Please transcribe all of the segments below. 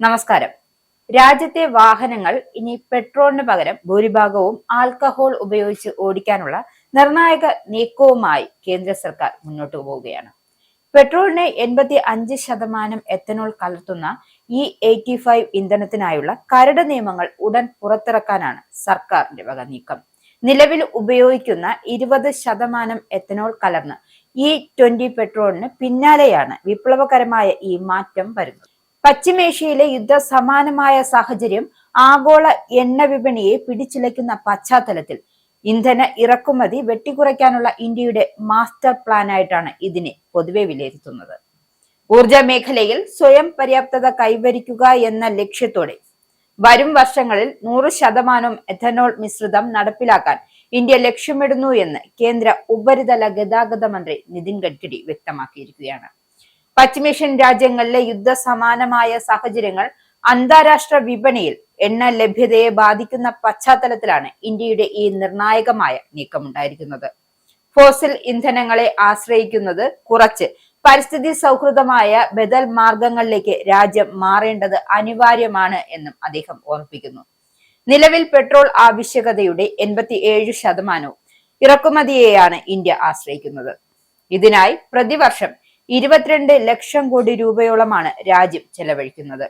നമസ്കാരം. രാജ്യത്തെ വാഹനങ്ങൾ ഇനി പെട്രോളിന് പകരം ഭൂരിഭാഗവും ആൽക്കഹോൾ ഉപയോഗിച്ച് ഓടിക്കാനുള്ള നിർണായക നീക്കവുമായി കേന്ദ്ര സർക്കാർ മുന്നോട്ടു പോവുകയാണ്. പെട്രോളിന് 85% എത്തനോൾ കലർത്തുന്ന E85 ഇന്ധനത്തിനായുള്ള കരട് നിയമങ്ങൾ ഉടൻ പുറത്തിറക്കാനാണ് സർക്കാരിന്റെ വക നീക്കം. നിലവിൽ ഉപയോഗിക്കുന്ന 20% എത്തനോൾ കലർന്ന് E20 പെട്രോളിന് പിന്നാലെയാണ് വിപ്ലവകരമായ ഈ മാറ്റം വരുന്നത്. പശ്ചിമേഷ്യയിലെ യുദ്ധസമാനമായ സാഹചര്യം ആഗോള എണ്ണ വിപണിയെ പിടിച്ചുലയ്ക്കുന്ന പശ്ചാത്തലത്തിൽ ഇന്ധന ഇറക്കുമതി വെട്ടിക്കുറയ്ക്കാനുള്ള ഇന്ത്യയുടെ മാസ്റ്റർ പ്ലാനായിട്ടാണ് ഇതിനെ പൊതുവെ വിലയിരുത്തുന്നത്. ഊർജ മേഖലയിൽ സ്വയം പര്യാപ്തത കൈവരിക്കുക എന്ന ലക്ഷ്യത്തോടെ വരും വർഷങ്ങളിൽ 100% എഥനോൾ മിശ്രിതം നടപ്പിലാക്കാൻ ഇന്ത്യ ലക്ഷ്യമിടുന്നു എന്ന് കേന്ദ്ര ഉപരിതല ഗതാഗത മന്ത്രി നിതിൻ ഗഡ്കരി വ്യക്തമാക്കിയിരിക്കുകയാണ്. പശ്ചിമേഷ്യൻ രാജ്യങ്ങളിലെ യുദ്ധസമാനമായ സാഹചര്യങ്ങൾ അന്താരാഷ്ട്ര വിപണിയിൽ എണ്ണ ലഭ്യതയെ ബാധിക്കുന്ന പശ്ചാത്തലത്തിലാണ് ഇന്ത്യയുടെ ഈ നിർണായകമായ നീക്കമുണ്ടായിരിക്കുന്നത്. ഫോസിൽ ഇന്ധനങ്ങളെ ആശ്രയിക്കുന്നത് കുറച്ച് പരിസ്ഥിതി സൗഹൃദമായ ബദൽ മാർഗങ്ങളിലേക്ക് രാജ്യം മാറേണ്ടത് അനിവാര്യമാണ് എന്നും അദ്ദേഹം ഓർമ്മിപ്പിക്കുന്നു. നിലവിൽ പെട്രോൾ ആവശ്യകതയുടെ 87% ഇറക്കുമതിയെയാണ് ഇന്ത്യ ആശ്രയിക്കുന്നത്. ഇതിനായി പ്രതിവർഷം 22 ലക്ഷം കോടി രൂപയോളമാണ് രാജ്യം ചെലവഴിക്കുന്നത്.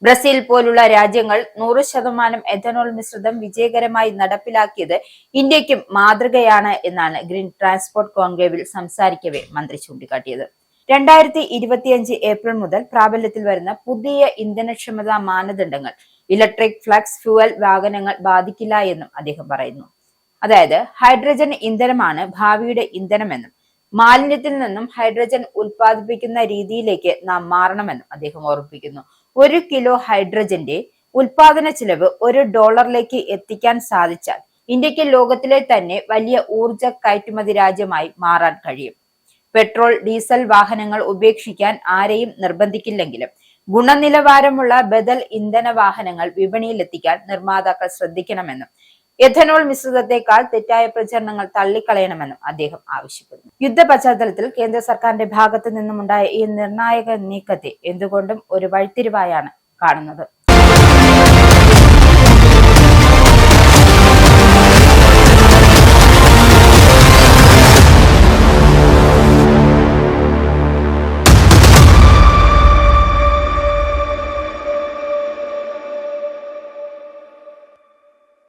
ബ്രസീൽ പോലുള്ള രാജ്യങ്ങൾ 100% എഥനോൾ മിശ്രിതം വിജയകരമായി നടപ്പിലാക്കിയത് ഇന്ത്യക്കും മാതൃകയാണ് എന്നാണ് ഗ്രീൻ ട്രാൻസ്പോർട്ട് കോൺക്ലേവിൽ സംസാരിക്കവേ മന്ത്രി ചൂണ്ടിക്കാട്ടിയത്. 2025 ഏപ്രിൽ മുതൽ പ്രാബല്യത്തിൽ വരുന്ന പുതിയ ഇന്ധനക്ഷമതാ മാനദണ്ഡങ്ങൾ ഇലക്ട്രിക് ഫ്ലക്സ് ഫ്യൂവൽ വാഹനങ്ങൾ ബാധിക്കില്ല എന്നും അദ്ദേഹം പറയുന്നു. അതായത് ഹൈഡ്രജൻ ഇന്ധനമാണ് ഭാവിയുടെ ഇന്ധനമെന്നും മാലിന്യത്തിൽ നിന്നും ഹൈഡ്രജൻ ഉൽപ്പാദിപ്പിക്കുന്ന രീതിയിലേക്ക് നാം മാറണമെന്നും അദ്ദേഹം ഓർമ്മിപ്പിക്കുന്നു. 1 കിലോ ഹൈഡ്രജന്റെ ഉൽപാദന ചിലവ് $1 എത്തിക്കാൻ സാധിച്ചാൽ ഇന്ത്യക്ക് ലോകത്തിലെ തന്നെ വലിയ ഊർജ കയറ്റുമതി രാജ്യമായി മാറാൻ കഴിയും. പെട്രോൾ ഡീസൽ വാഹനങ്ങൾ ഉപേക്ഷിക്കാൻ ആരെയും നിർബന്ധിക്കില്ലെങ്കിലും ഗുണനിലവാരമുള്ള ബദൽ ഇന്ധന വാഹനങ്ങൾ വിപണിയിൽ എത്തിക്കാൻ നിർമ്മാതാക്കൾ ശ്രദ്ധിക്കണമെന്നും എഥനോൾ മിശ്രിതത്തെക്കാൾ തെറ്റായ പ്രചരണങ്ങൾ തള്ളിക്കളയണമെന്നും അദ്ദേഹം ആവശ്യപ്പെടുന്നു. യുദ്ധ പശ്ചാത്തലത്തിൽ കേന്ദ്ര സർക്കാരിന്റെ ഭാഗത്തു നിന്നുമുണ്ടായ ഈ നിർണായക നീക്കത്തെ എന്തുകൊണ്ടും ഒരു വഴിത്തിരിവായാണ് കാണുന്നത്.